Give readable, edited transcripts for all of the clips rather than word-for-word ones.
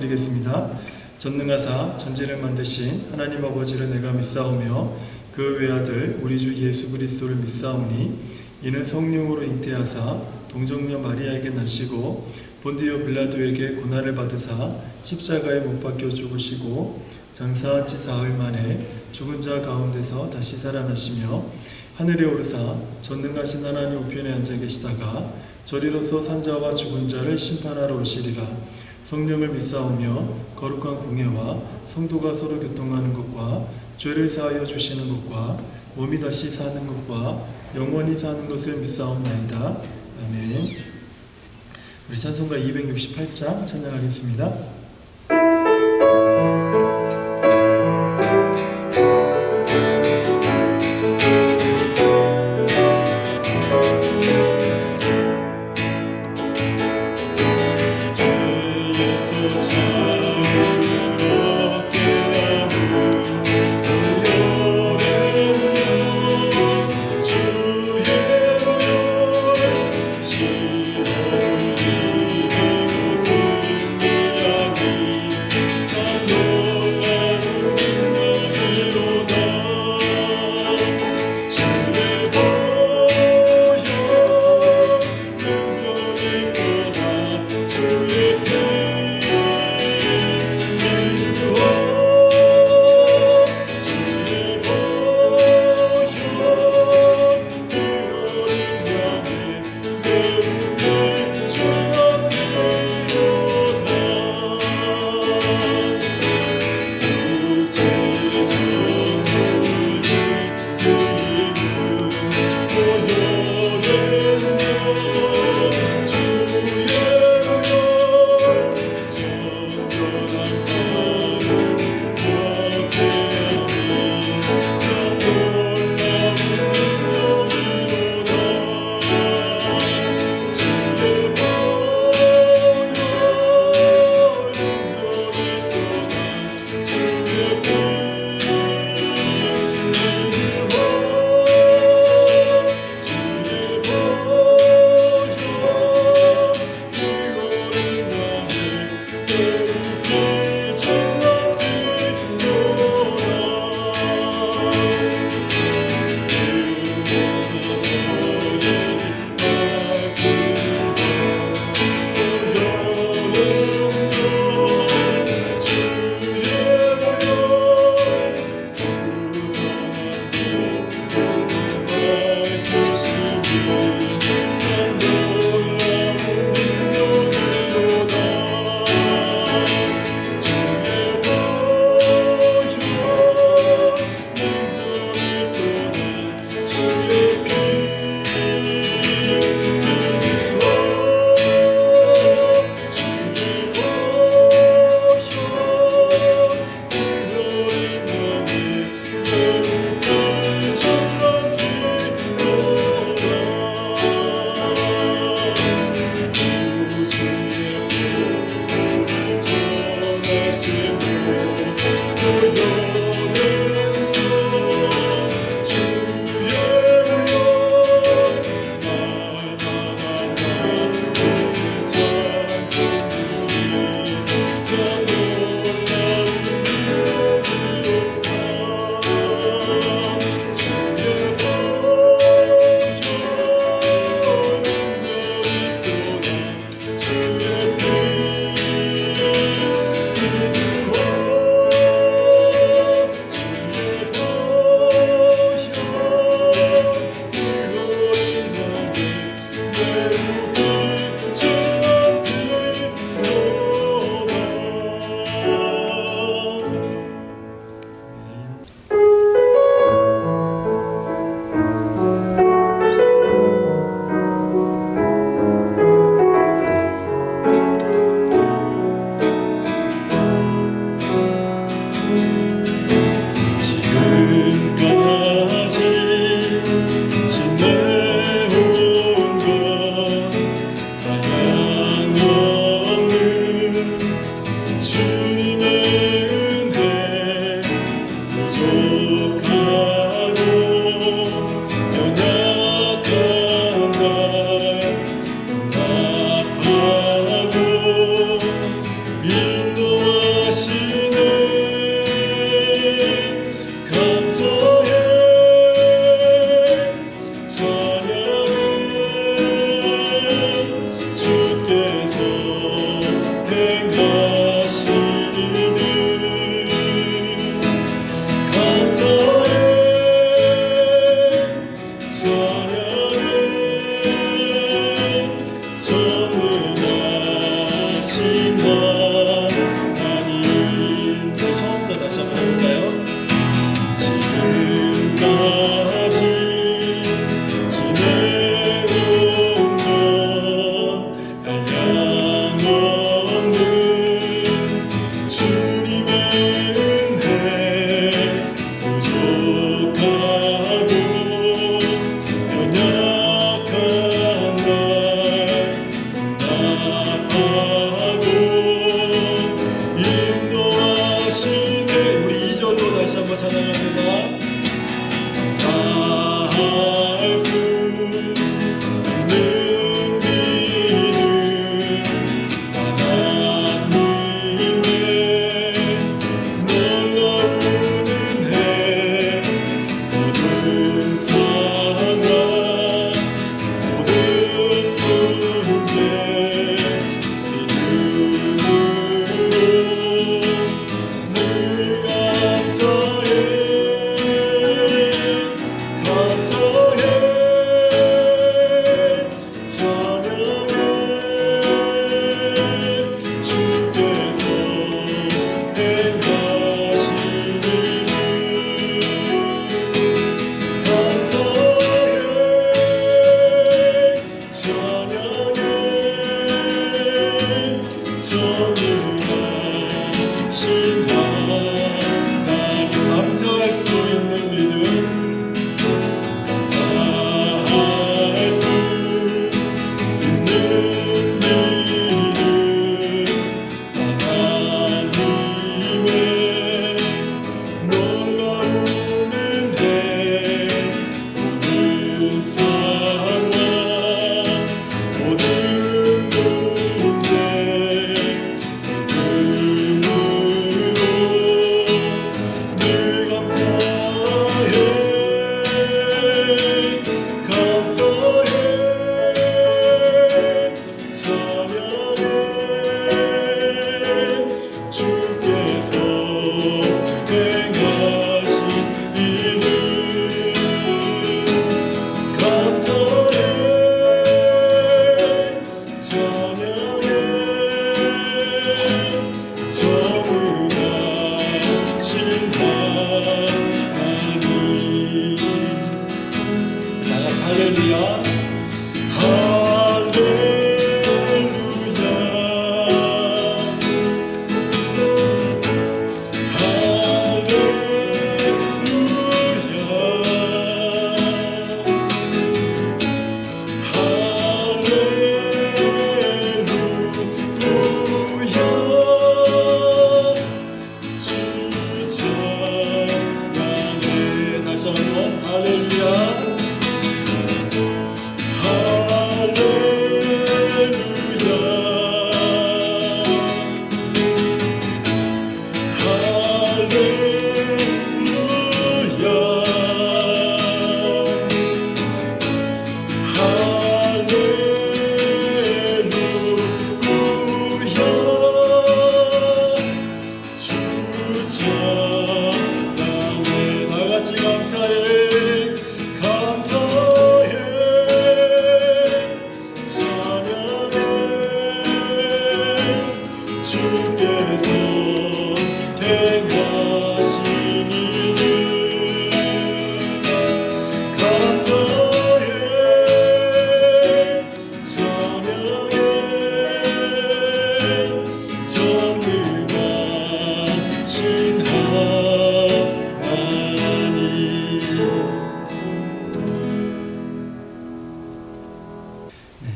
기도드리겠습니다. 전능하사 전지를 만드신 하나님 아버지를 내가 믿사오며 그 외아들 우리 주 예수 그리스도를 믿사오니 이는 성령으로 잉태하사 동정녀 마리아에게 나시고 본디오 빌라도에게 고난을 받으사 십자가에 못 박혀 죽으시고 장사한 지 사흘 만에 죽은 자 가운데서 다시 살아나시며 하늘에 오르사 전능하신 하나님 우편에 앉아 계시다가 저리로서 산자와 죽은 자를 심판하러 오시리라. 성령을 믿사오며 거룩한 공예와 성도가 서로 교통하는 것과 죄를 사하여 주시는 것과 몸이 다시 사는 것과 영원히 사는 것을 믿사옵나이다. 아멘. 우리 찬송가 268장 찬양하겠습니다.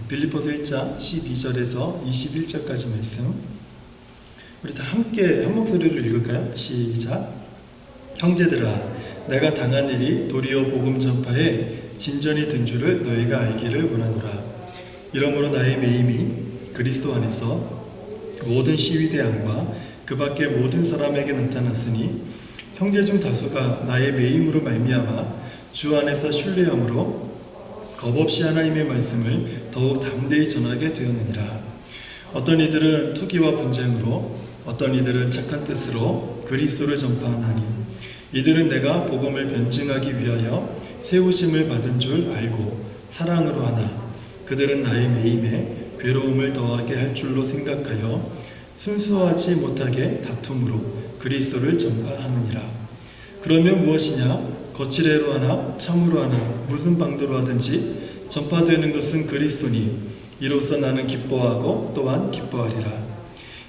빌립보서 1장 12절에서 21절까지 말씀 우리 다 함께 한 목소리로 읽을까요? 시작. 형제들아, 내가 당한 일이 도리어 복음 전파에 진전이 된 줄을 너희가 알기를 원하노라. 이러므로 나의 매임이 그리스도 안에서 모든 시위대왕과 그 밖의 모든 사람에게 나타났으니 형제 중 다수가 나의 매임으로 말미암아 주 안에서 신뢰함으로 겁없이 하나님의 말씀을 더욱 담대히 전하게 되었느니라. 어떤 이들은 투기와 분쟁으로, 어떤 이들은 착한 뜻으로 그리스도를 전파하나니 이들은 내가 복음을 변증하기 위하여 세우심을 받은 줄 알고 사랑으로 하나 그들은 나의 매임에 괴로움을 더하게 할 줄로 생각하여 순수하지 못하게 다툼으로 그리스도를 전파하느니라. 그러면 무엇이냐? 거칠애로 하나 참으로 하나 무슨 방도로 하든지 전파되는 것은 그리스도니 이로써 나는 기뻐하고 또한 기뻐하리라.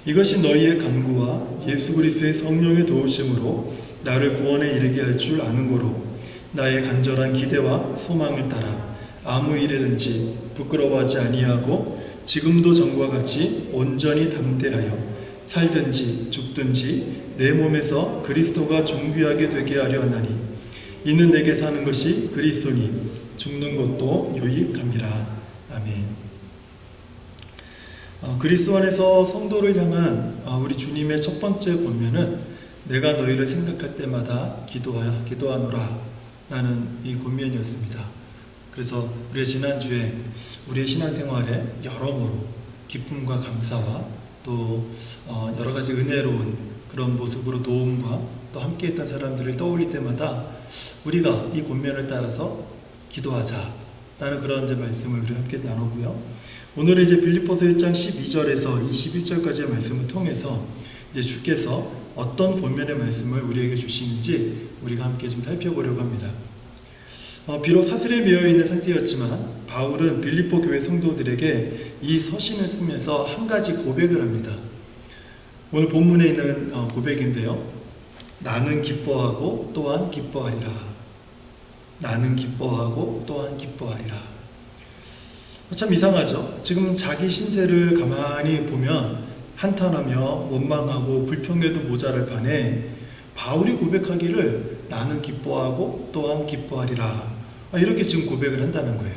이것이 너희의 간구와 예수 그리스도의 성령의 도우심으로 나를 구원에 이르게 할 줄 아는 고로 나의 간절한 기대와 소망을 따라 아무 일에든지 부끄러워하지 아니하고 지금도 전과 같이 온전히 담대하여 살든지 죽든지 내 몸에서 그리스도가 존귀하게 되게 하려 하나니 이는 내게 사는 것이 그리스도니 죽는 것도 유익함이라. 아멘. 그리스도 안에서 성도를 향한 우리 주님의 첫 번째 권면은 내가 너희를 생각할 때마다 기도하노라 라는 이 권면이었습니다. 그래서 우리의 지난주에 우리의 신앙생활에 여러모로 기쁨과 감사와 또 여러 가지 은혜로운 그런 모습으로 도움과 또 함께했던 사람들을 떠올릴 때마다 우리가 이 권면을 따라서 기도하자라는 그런 이제 말씀을 우리 함께 나누고요. 오늘은 이제 빌립보서 1장 12절에서 21절까지의 말씀을 통해서 이제 주께서 어떤 권면의 말씀을 우리에게 주시는지 우리가 함께 좀 살펴보려고 합니다. 비록 사슬에 매여 있는 상태였지만 바울은 빌립보 교회 성도들에게 이 서신을 쓰면서 한 가지 고백을 합니다. 오늘 본문에 있는 고백인데요. 나는 기뻐하고 또한 기뻐하리라. 나는 기뻐하고 또한 기뻐하리라. 참 이상하죠? 지금 자기 신세를 가만히 보면 한탄하며 원망하고 불평해도 모자랄 판에 바울이 고백하기를 나는 기뻐하고 또한 기뻐하리라. 이렇게 지금 고백을 한다는 거예요.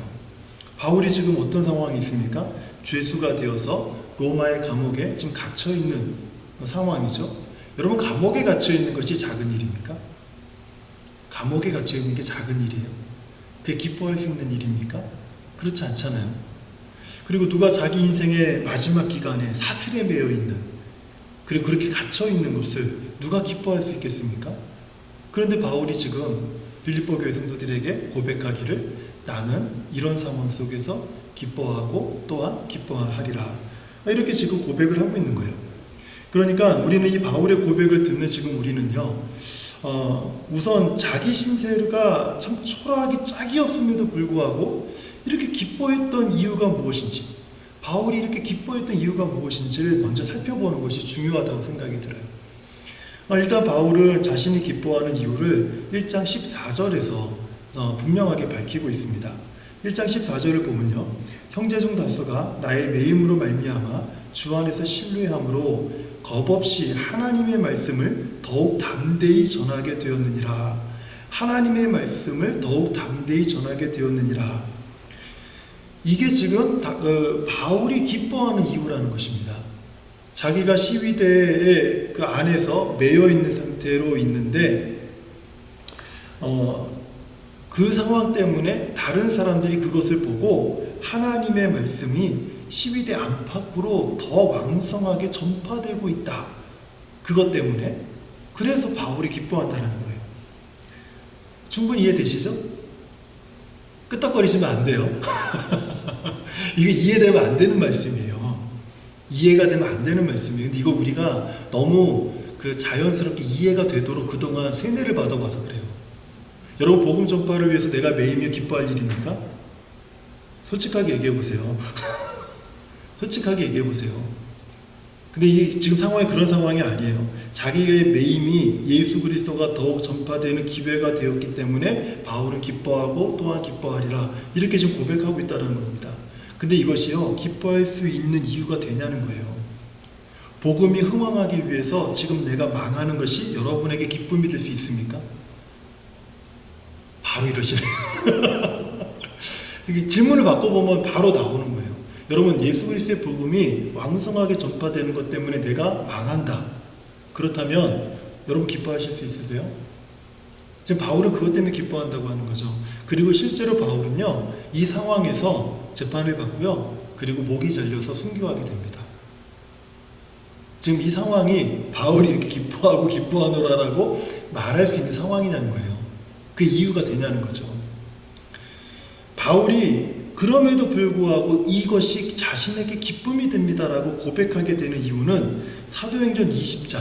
바울이 지금 어떤 상황이 있습니까? 죄수가 되어서 로마의 감옥에 지금 갇혀있는 상황이죠. 여러분, 감옥에 갇혀있는 것이 작은 일입니까? 감옥에 갇혀있는 게 작은 일이에요? 그게 기뻐할 수 있는 일입니까? 그렇지 않잖아요. 그리고 누가 자기 인생의 마지막 기간에 사슬에 매여 있는, 그리고 그렇게 갇혀 있는 것을 누가 기뻐할 수 있겠습니까? 그런데 바울이 지금 빌립보 교회 성도들에게 고백하기를 나는 이런 상황 속에서 기뻐하고 또한 기뻐하리라. 이렇게 지금 고백을 하고 있는 거예요. 그러니까 우리는 이 바울의 고백을 듣는 지금 우리는요, 우선 자기 신세가 참 초라하기 짝이 없음에도 불구하고 이렇게 기뻐했던 이유가 무엇인지, 바울이 이렇게 기뻐했던 이유가 무엇인지를 먼저 살펴보는 것이 중요하다고 생각이 들어요. 일단 바울은 자신이 기뻐하는 이유를 1장 14절에서 분명하게 밝히고 있습니다. 1장 14절을 보면요, 형제 중 다수가 나의 매임으로 말미암아 주 안에서 신뢰함으로 겁없이 하나님의 말씀을 더욱 담대히 전하게 되었느니라. 하나님의 말씀을 더욱 담대히 전하게 되었느니라. 이게 지금 바울이 기뻐하는 이유라는 것입니다. 자기가 시위대의 그 안에서 매여 있는 상태로 있는데 그 상황 때문에 다른 사람들이 그것을 보고 하나님의 말씀이 시위대 안팎으로 더 왕성하게 전파되고 있다. 그것 때문에. 그래서 바울이 기뻐한다는 거예요. 충분히 이해되시죠? 끄떡거리시면 안 돼요. 이게 이해되면 안 되는 말씀이에요. 이해가 되면 안 되는 말씀이에요. 근데 이거 우리가 너무 자연스럽게 이해가 되도록 그동안 세뇌를 받아와서 그래요. 여러분, 복음 전파를 위해서 내가 매이며 기뻐할 일입니까? 솔직하게 얘기해 보세요. 솔직하게 얘기해 보세요. 근데 이게 지금 상황이 그런 상황이 아니에요. 자기의 매임이 예수 그리스도가 더욱 전파되는 기회가 되었기 때문에 바울은 기뻐하고 또한 기뻐하리라. 이렇게 지금 고백하고 있다는 겁니다. 근데 이것이요, 기뻐할 수 있는 이유가 되냐는 거예요. 복음이 흥왕하기 위해서 지금 내가 망하는 것이 여러분에게 기쁨이 될 수 있습니까? 바로 이러시네요. 질문을 바꿔보면 바로 나오는 거예요. 여러분, 예수 그리스도의 복음이 왕성하게 전파되는 것 때문에 내가 망한다. 그렇다면 여러분 기뻐하실 수 있으세요? 지금 바울은 그것 때문에 기뻐한다고 하는 거죠. 그리고 실제로 바울은요, 이 상황에서 재판을 받고요, 그리고 목이 잘려서 순교하게 됩니다. 지금 이 상황이 바울이 이렇게 기뻐하고 기뻐하노라라고 말할 수 있는 상황이냐는 거예요. 그 이유가 되냐는 거죠. 바울이 그럼에도 불구하고 이것이 자신에게 기쁨이 됩니다라고 고백하게 되는 이유는 사도행전 20장,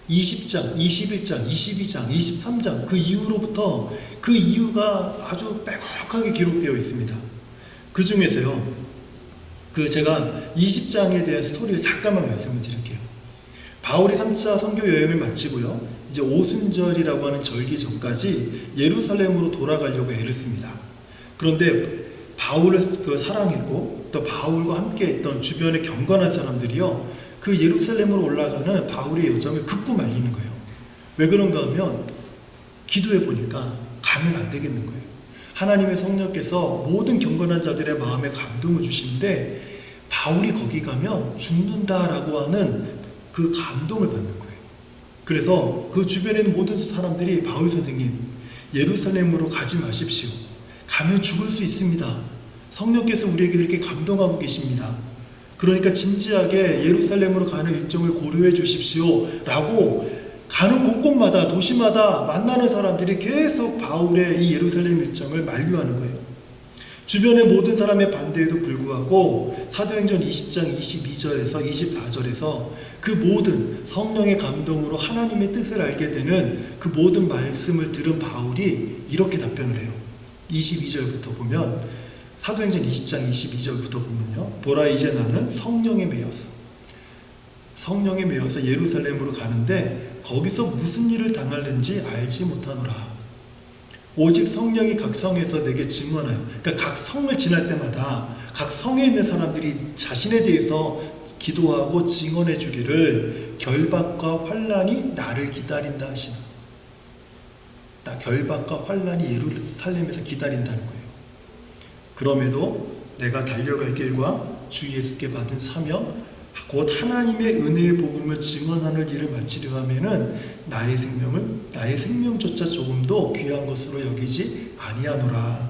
21장, 22장, 23장 그 이후로부터 그 이유가 아주 빼곡하게 기록되어 있습니다. 그 중에서요, 제가 20장에 대한 스토리를 잠깐만 말씀을 드릴게요. 바울이 3차 선교 여행을 마치고요, 이제 오순절이라고 하는 절기 전까지 예루살렘으로 돌아가려고 애를 씁니다. 그런데 바울을 사랑했고 또 바울과 함께 했던 주변에 경건한 사람들이요, 그 예루살렘으로 올라가는 바울의 여정을 극구 말리는 거예요. 왜 그런가 하면 기도해 보니까 가면 안 되겠는 거예요. 하나님의 성령께서 모든 경건한 자들의 마음에 감동을 주시는데 바울이 거기 가면 죽는다라고 하는 그 감동을 받는 거예요. 그래서 그 주변에 있는 모든 사람들이 바울 선생님, 예루살렘으로 가지 마십시오. 가면 죽을 수 있습니다. 성령께서 우리에게 그렇게 감동하고 계십니다. 그러니까 진지하게 예루살렘으로 가는 일정을 고려해 주십시오 라고 가는 곳곳마다 도시마다 만나는 사람들이 계속 바울의 이 예루살렘 일정을 만류하는 거예요. 주변의 모든 사람의 반대에도 불구하고 사도행전 20장 22절에서 24절에서 그 모든 성령의 감동으로 하나님의 뜻을 알게 되는 그 모든 말씀을 들은 바울이 이렇게 답변을 해요. 22절부터 보면, 사도행전 20장 22절부터 보면요, 보라 이제 나는 성령에 매여서 예루살렘으로 가는데 거기서 무슨 일을 당하는지 알지 못하노라. 오직 성령이 각 성에서 내게 증언하여, 그러니까 각 성을 지날 때마다 각 성에 있는 사람들이 자신에 대해서 기도하고 증언해 주기를 결박과 환난이 나를 기다린다 하시나. 결박과 환난이 예루살렘에서 기다린다는 거예요. 그럼에도 내가 달려갈 길과 주 예수께 받은 사명, 곧 하나님의 은혜의 복음을 증언하는 일을 마치려 하면은 나의 생명조차 조금도 귀한 것으로 여기지 아니하노라.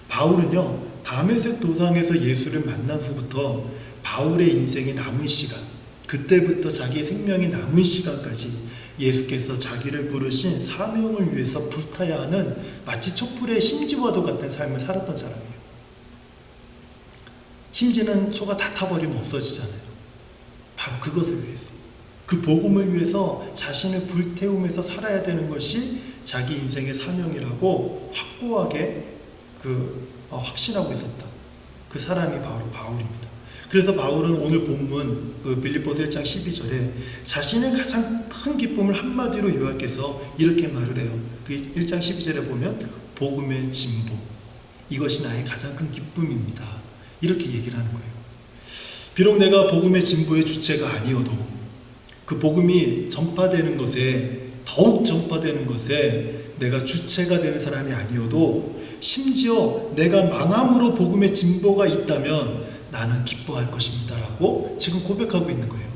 바울은요, 다메섹 도상에서 예수를 만난 후부터 바울의 인생의 남은 시간, 그때부터 자기의 생명이 남은 시간까지 예수께서 자기를 부르신 사명을 위해서 불타야 하는 마치 촛불의 심지와도 같은 삶을 살았던 사람이에요. 심지는 초가 다 타버리면 없어지잖아요. 바로 그것을 위해서, 그 복음을 위해서 자신을 불태우면서 살아야 되는 것이 자기 인생의 사명이라고 확고하게 확신하고 있었던 그 사람이 바로 바울입니다. 그래서 바울은 오늘 본문 빌립보서 1장 12절에 자신의 가장 큰 기쁨을 한마디로 요약해서 이렇게 말을 해요. 그 1장 12절에 보면 복음의 진보, 이것이 나의 가장 큰 기쁨입니다. 이렇게 얘기를 하는 거예요. 비록 내가 복음의 진보의 주체가 아니어도 그 복음이 전파되는 것에, 더욱 전파되는 것에 내가 주체가 되는 사람이 아니어도 심지어 내가 망함으로 복음의 진보가 있다면 나는 기뻐할 것입니다 라고 지금 고백하고 있는 거예요.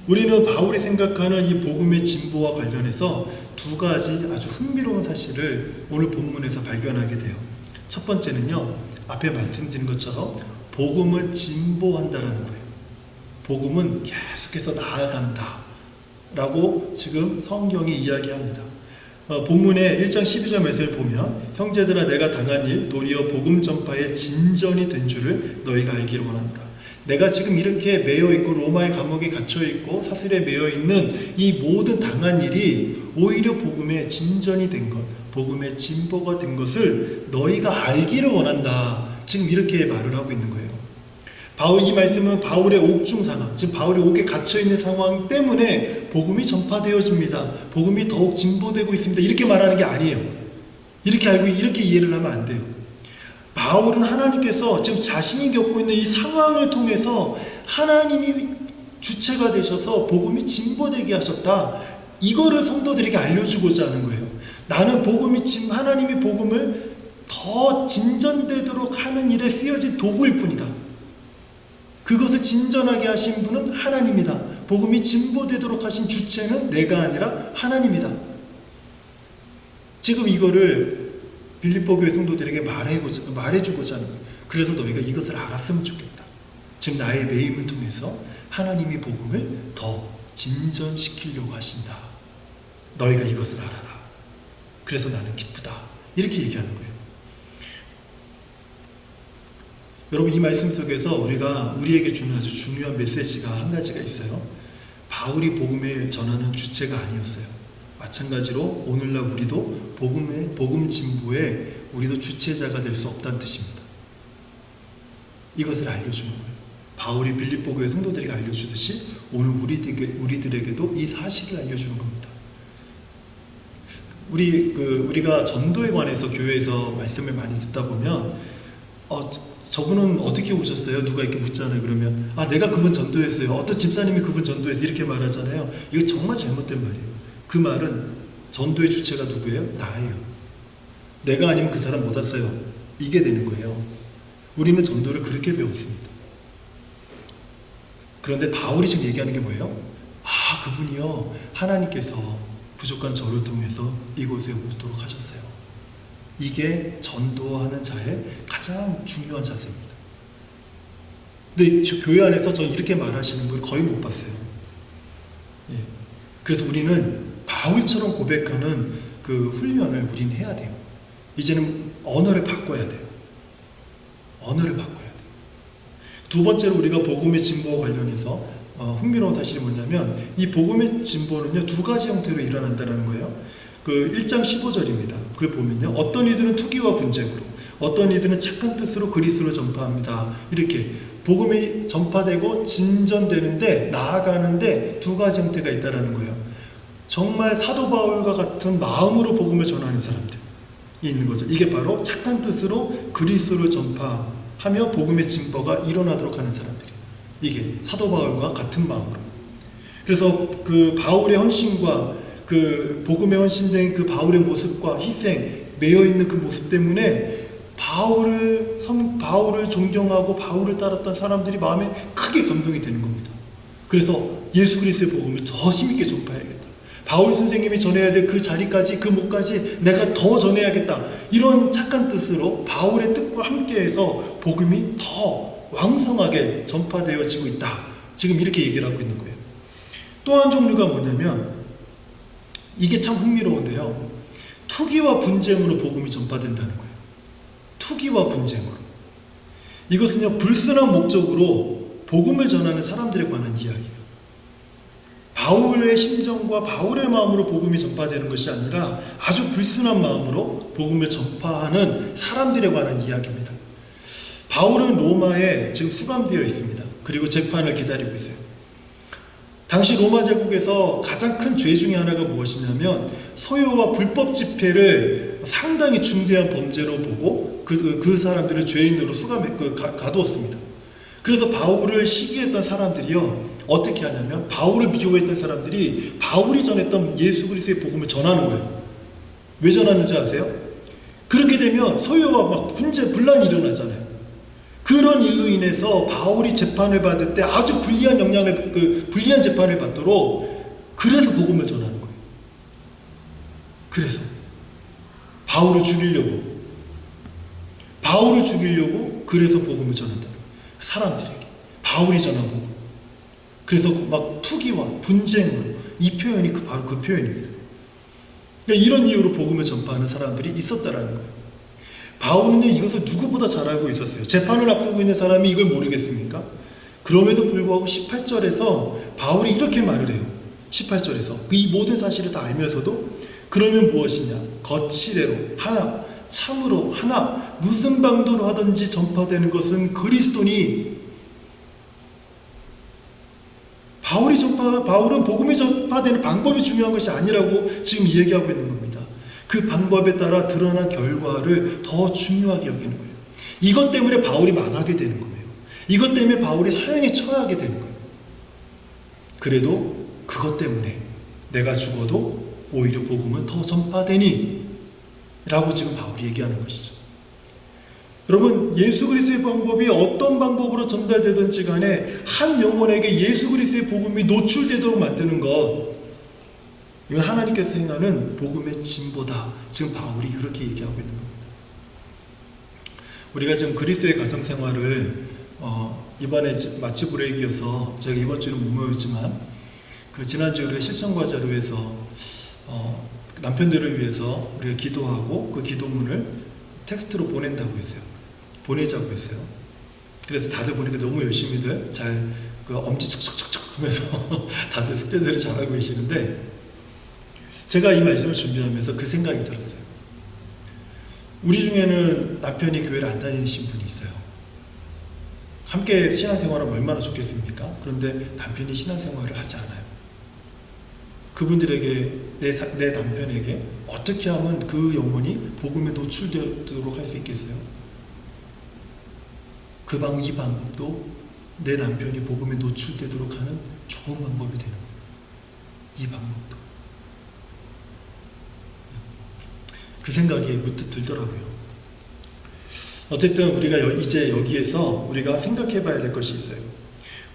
우리는 바울이 생각하는 이 복음의 진보와 관련해서 두 가지 아주 흥미로운 사실을 오늘 본문에서 발견하게 돼요. 첫 번째는요, 앞에 말씀드린 것처럼 복음은 진보한다라는 거예요. 복음은 계속해서 나아간다 라고 지금 성경이 이야기합니다. 본문의 1장 12절 말씀을 보면, 형제들아 내가 당한 일 도리어 복음 전파의 진전이 된 줄을 너희가 알기를 원하노라. 내가 지금 이렇게 매여있고 로마의 감옥에 갇혀있고 사슬에 매여있는 이 모든 당한 일이 오히려 복음의 진전이 된 것, 복음의 진보가 된 것을 너희가 알기를 원한다. 지금 이렇게 말을 하고 있는 거예요. 이 말씀은 바울의 옥중 상황, 지금 바울이 옥에 갇혀있는 상황 때문에 복음이 전파되어집니다. 복음이 더욱 진보되고 있습니다. 이렇게 말하는 게 아니에요. 이렇게 이해를 하면 안 돼요. 바울은 하나님께서 지금 자신이 겪고 있는 이 상황을 통해서 하나님이 주체가 되셔서 복음이 진보되게 하셨다. 이거를 성도들에게 알려주고자 하는 거예요. 나는 하나님이 복음을 더 진전되도록 하는 일에 쓰여진 도구일 뿐이다. 그것을 진전하게 하신 분은 하나님이다. 복음이 진보되도록 하신 주체는 내가 아니라 하나님이다. 지금 이거를 빌립보 교회 성도들에게 말해주고자 하는 거예요. 그래서 너희가 이것을 알았으면 좋겠다. 지금 나의 매임을 통해서 하나님이 복음을 더 진전시키려고 하신다. 너희가 이것을 알아라. 그래서 나는 기쁘다. 이렇게 얘기하는 거예요. 여러분, 이 말씀 속에서 우리에게 주는 아주 중요한 메시지가 한 가지가 있어요. 바울이 복음을 전하는 주체가 아니었어요. 마찬가지로 오늘날 우리도 복음 진보에 우리도 주체자가 될 수 없다는 뜻입니다. 이것을 알려주는 거예요. 바울이 빌립보 교회 성도들에게 알려주듯이 오늘 우리들에게도 이 사실을 알려주는 겁니다. 우리가 전도에 관해서 교회에서 말씀을 많이 듣다 보면 저분은 어떻게 오셨어요? 누가 이렇게 묻잖아요. 그러면 내가 그분 전도했어요. 어떤 집사님이 그분 전도했어요. 이렇게 말하잖아요. 이거 정말 잘못된 말이에요. 그 말은 전도의 주체가 누구예요? 나예요. 내가 아니면 그 사람 못 왔어요. 이게 되는 거예요. 우리는 전도를 그렇게 배웠습니다. 그런데 바울이 지금 얘기하는 게 뭐예요? 그분이요, 하나님께서 부족한 저를 통해서 이곳에 오도록 하셨어요. 이게 전도하는 자의 가장 중요한 자세입니다. 근데 교회 안에서 저 이렇게 말하시는 분 거의 못 봤어요. 그래서 우리는 바울처럼 고백하는 그 훈련을 우리는 해야 돼요. 이제는 언어를 바꿔야 돼요. 언어를 바꿔야 돼요. 두 번째로 우리가 복음의 진보와 관련해서 흥미로운 사실이 뭐냐면 이 복음의 진보는요, 두 가지 형태로 일어난다는 거예요. 그 1장 15절입니다. 그걸 보면요, 어떤 이들은 투기와 분쟁으로, 어떤 이들은 착한 뜻으로 그리스도를 전파합니다. 이렇게 복음이 전파되고 진전되는데, 나아가는데 두 가지 형태가 있다는 거예요. 정말 사도 바울과 같은 마음으로 복음을 전하는 사람들이 있는 거죠. 이게 바로 착한 뜻으로 그리스도를 전파하며 복음의 진보가 일어나도록 하는 사람들이, 이게 사도 바울과 같은 마음으로. 그래서 그 바울의 헌신과 그 복음에 헌신된 그 바울의 모습과 희생, 매여있는 그 모습 때문에 바울을 존경하고 바울을 따랐던 사람들이 마음에 크게 감동이 되는 겁니다. 그래서 예수 그리스도의 복음을 더 힘있게 전파해야겠다. 바울 선생님이 전해야 될 그 자리까지, 그 목까지 내가 더 전해야겠다. 이런 착한 뜻으로 바울의 뜻과 함께해서 복음이 더 왕성하게 전파되어지고 있다. 지금 이렇게 얘기를 하고 있는 거예요. 또 한 종류가 뭐냐면, 이게 참 흥미로운데요, 투기와 분쟁으로 복음이 전파된다는 거예요. 투기와 분쟁으로. 이것은요, 불순한 목적으로 복음을 전하는 사람들에 관한 이야기예요. 바울의 심정과 바울의 마음으로 복음이 전파되는 것이 아니라 아주 불순한 마음으로 복음을 전파하는 사람들에 관한 이야기입니다. 바울은 로마에 지금 수감되어 있습니다. 그리고 재판을 기다리고 있어요. 당시 로마 제국에서 가장 큰 죄 중에 하나가 무엇이냐면, 소유와 불법 집회를 상당히 중대한 범죄로 보고 그 사람들을 죄인으로 가두었습니다. 그래서 바울을 시기했던 사람들이요, 어떻게 하냐면 바울을 미워했던 사람들이 바울이 전했던 예수 그리스도의 복음을 전하는 거예요. 왜 전하는지 아세요? 그렇게 되면 소유와 막 분란이 일어나잖아요. 그런 일로 인해서 바울이 재판을 받을 때 아주 불리한 불리한 재판을 받도록, 그래서 복음을 전하는 거예요. 그래서 바울을 죽이려고 그래서 복음을 전한다. 사람들에게 바울이 전한 복음. 그래서 막 투기와 분쟁으로, 이 표현이 바로 그 표현입니다. 그러니까 이런 이유로 복음을 전파하는 사람들이 있었다라는 거예요. 바울은요, 이것을 누구보다 잘 알고 있었어요. 재판을 앞두고 있는 사람이 이걸 모르겠습니까? 그럼에도 불구하고 18절에서 바울이 이렇게 말을 해요. 18절에서 이 모든 사실을 다 알면서도, 그러면 무엇이냐, 거칠애로 하나, 참으로 하나, 무슨 방도로 하든지 전파되는 것은 그리스도니. 바울은 복음이 전파되는 방법이 중요한 것이 아니라고 지금 얘기하고 있는 겁니다. 그 방법에 따라 드러난 결과를 더 중요하게 여기는 거예요. 이것 때문에 바울이 망하게 되는 거예요. 이것 때문에 바울이 사형에 처하게 되는 거예요. 그래도 그것 때문에 내가 죽어도 오히려 복음은 더 전파되니 라고 지금 바울이 얘기하는 것이죠. 여러분, 예수 그리스도의 방법이 어떤 방법으로 전달되든지 간에 한 영혼에게 예수 그리스도의 복음이 노출되도록 만드는 것, 이건 하나님께서 행하는 복음의 진보다. 지금 바울이 그렇게 얘기하고 있는 겁니다. 우리가 지금 그리스도의 가정생활을 이번에 마치 브레이크에 이어서 제가 이번 주는 못 모였지만 그 지난주에 우리가 실천과제로 해서 남편들을 위해서 우리가 기도하고 그 기도문을 텍스트로 보낸다고 했어요. 보내자고 했어요. 그래서 다들 보니까 너무 열심히들 잘 엄지척척척척 하면서 다들 숙제들을 잘하고 계시는데, 제가 이 말씀을 준비하면서 그 생각이 들었어요. 우리 중에는 남편이 교회를 안 다니신 분이 있어요. 함께 신앙생활하면 얼마나 좋겠습니까? 그런데 남편이 신앙생활을 하지 않아요. 그분들에게, 내 남편에게 어떻게 하면 그 영혼이 복음에 노출되도록 할 수 있겠어요? 이 방법도 내 남편이 복음에 노출되도록 하는 좋은 방법이 되는 거예요. 이 방법도. 그 생각이 문득 들더라고요. 어쨌든 우리가 이제 여기에서 우리가 생각해 봐야 될 것이 있어요.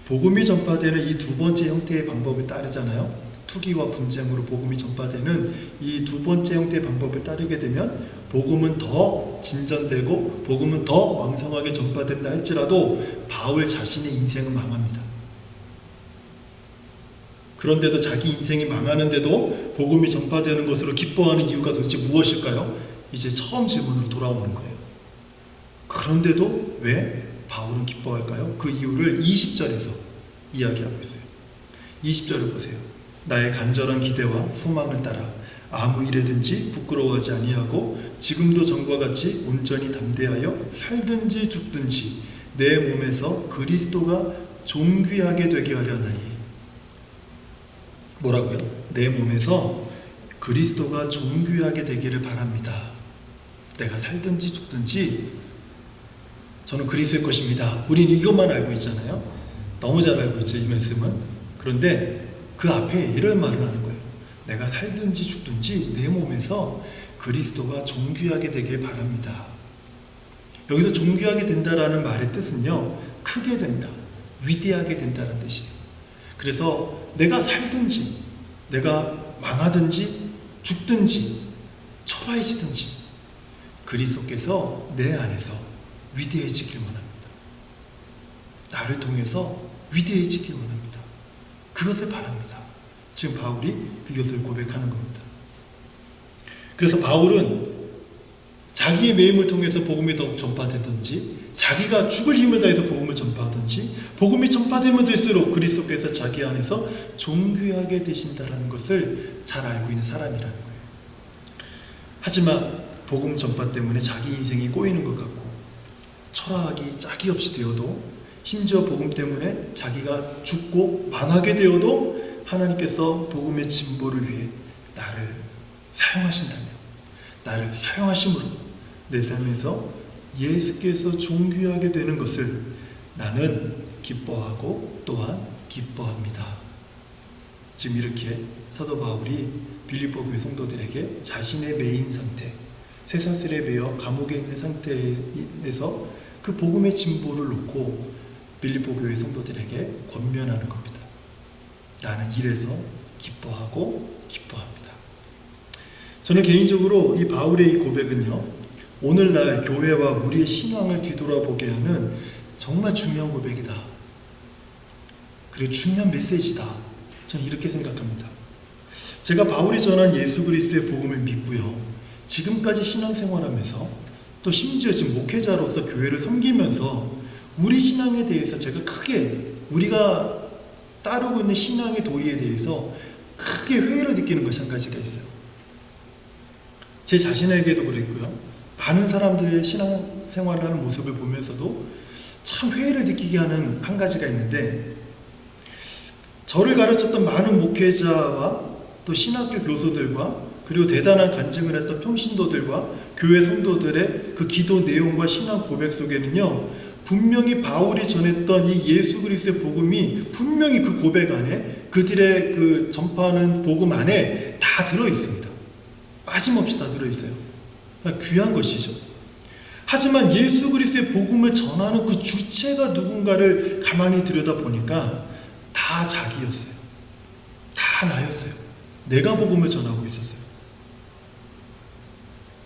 복음이 전파되는 이 두 번째 형태의 방법을 따르잖아요. 투기와 분쟁으로 복음이 전파되는 이 두 번째 형태의 방법을 따르게 되면 복음은 더 진전되고 복음은 더 왕성하게 전파된다 할지라도 바울 자신의 인생은 망합니다. 그런데도 자기 인생이 망하는데도 복음이 전파되는 것으로 기뻐하는 이유가 도대체 무엇일까요? 이제 처음 질문으로 돌아오는 거예요. 그런데도 왜 바울은 기뻐할까요? 그 이유를 20절에서 이야기하고 있어요. 20절을 보세요. 나의 간절한 기대와 소망을 따라 아무 일에든지 부끄러워하지 아니하고 지금도 전과 같이 온전히 담대하여 살든지 죽든지 내 몸에서 그리스도가 존귀하게 되게 하려 하나니. 뭐라고요? 내 몸에서 그리스도가 존귀하게 되기를 바랍니다. 내가 살든지 죽든지 저는 그리스도의 것입니다. 우리는 이것만 알고 있잖아요. 너무 잘 알고 있죠, 이 말씀은. 그런데 그 앞에 이런 말을 하는 거예요. 내가 살든지 죽든지 내 몸에서 그리스도가 존귀하게 되길 바랍니다. 여기서 존귀하게 된다라는 말의 뜻은요, 크게 된다, 위대하게 된다는 뜻이에요. 그래서 내가 살든지 내가 망하든지 죽든지 초라해지든지 그리스도께서 내 안에서 위대해지길 원합니다. 나를 통해서 위대해지길 원합니다. 그것을 바랍니다. 지금 바울이 그것을 고백하는 겁니다. 그래서 바울은 자기의 매임을 통해서 복음이 더 전파되든지 자기가 죽을 힘을 다해서 복음을 전파하든지 복음이 전파되면 될수록 그리스도께서 자기 안에서 존귀하게 되신다는 것을 잘 알고 있는 사람이라는 거예요. 하지만 복음 전파 때문에 자기 인생이 꼬이는 것 같고 초라하기 짝이 없이 되어도 심지어 복음 때문에 자기가 죽고 망하게 되어도 하나님께서 복음의 진보를 위해 나를 사용하신다면 나를 사용하심으로 내 삶에서 예수께서 존귀하게 되는 것을 나는 기뻐하고 또한 기뻐합니다. 지금 이렇게 사도 바울이 빌립보 교회 성도들에게 자신의 매인 상태, 쇠사슬에 매여 감옥에 있는 상태에서 그 복음의 진보를 놓고 빌립보 교회 성도들에게 권면하는 겁니다. 나는 이래서 기뻐하고 기뻐합니다. 저는 개인적으로 이 바울의 이 고백은요, 오늘날 교회와 우리의 신앙을 뒤돌아보게 하는 정말 중요한 고백이다. 그리고 중요한 메시지다. 저는 이렇게 생각합니다. 제가 바울이 전한 예수 그리스도의 복음을 믿고요, 지금까지 신앙생활하면서 또 심지어 지금 목회자로서 교회를 섬기면서 우리 신앙에 대해서 제가 크게 우리가 따르고 있는 신앙의 도리에 대해서 크게 회의를 느끼는 것이 한 가지가 있어요. 제 자신에게도 그랬고요, 많은 사람들의 신앙생활을 하는 모습을 보면서도 참 회의를 느끼게 하는 한 가지가 있는데, 저를 가르쳤던 많은 목회자와 또 신학교 교수들과 그리고 대단한 간증을 했던 평신도들과 교회 성도들의 그 기도 내용과 신앙 고백 속에는요, 분명히 바울이 전했던 이 예수 그리스도의 복음이 분명히 그 고백 안에, 그들의 그 전파하는 복음 안에 다 들어있습니다. 빠짐없이 다 들어있어요. 귀한 것이죠. 하지만 예수 그리스도의 복음을 전하는 그 주체가 누군가를 가만히 들여다보니까 다 자기였어요. 다 나였어요. 내가 복음을 전하고 있었어요.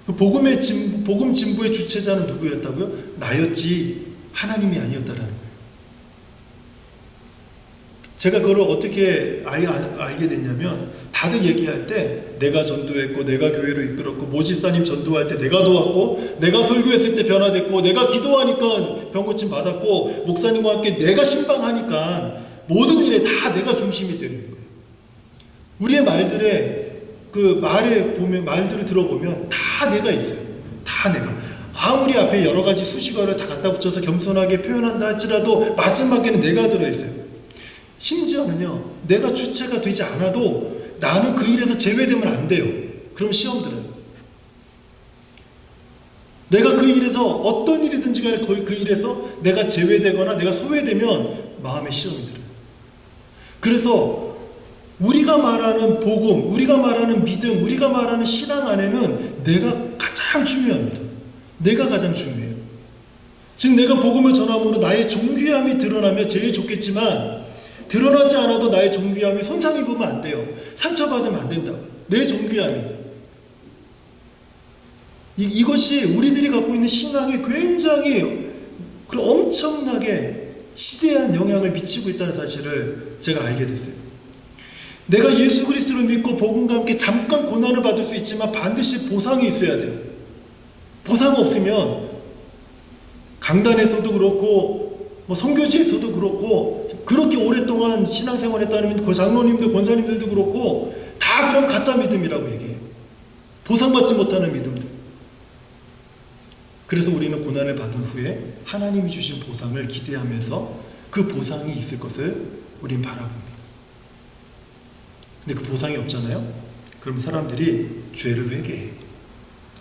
그 복음 진보의 주체자는 누구였다고요? 나였지 하나님이 아니었다라는 거예요. 제가 그걸 어떻게 알게 됐냐면, 다들 얘기할 때 내가 전도했고 내가 교회로 이끌었고 모집사님 전도할 때 내가 도왔고 내가 설교했을 때 변화됐고 내가 기도하니까 병 고침 받았고 목사님과 함께 내가 신방하니까 모든 일에 다 내가 중심이 되는 거예요. 우리의 말들을 들어보면 다 내가 있어요. 다 내가. 아무리 앞에 여러 가지 수식어를 다 갖다 붙여서 겸손하게 표현한다 할지라도 마지막에는 내가 들어있어요. 심지어는요, 내가 주체가 되지 않아도 나는 그 일에서 제외되면 안 돼요. 그럼 시험 들어요. 내가 그 일에서 어떤 일이든지 간에 그 일에서 내가 제외되거나 내가 소외되면 마음에 시험이 들어요. 그래서 우리가 말하는 복음, 우리가 말하는 믿음, 우리가 말하는 신앙 안에는 내가 가장 중요합니다. 내가 가장 중요해요. 즉 내가 복음을 전함으로 나의 존귀함이 드러나면 제일 좋겠지만, 드러나지 않아도 나의 존귀함이 손상 입으면 안 돼요. 상처받으면 안 된다. 내 존귀함이. 이것이 우리들이 갖고 있는 신앙에 굉장히 엄청나게 지대한 영향을 미치고 있다는 사실을 제가 알게 됐어요. 내가 예수 그리스도를 믿고 복음과 함께 잠깐 고난을 받을 수 있지만 반드시 보상이 있어야 돼요. 보상 없으면 강단에서도 그렇고 선교지에서도 그렇고 그렇게 오랫동안 신앙생활했다는 그 장로님들, 권사님들도 그렇고 다 그럼 가짜 믿음이라고 얘기해요. 보상받지 못하는 믿음들. 그래서 우리는 고난을 받은 후에 하나님이 주신 보상을 기대하면서 그 보상이 있을 것을 우린 바라봅니다. 근데 그 보상이 없잖아요? 그럼 사람들이 죄를 회개해요.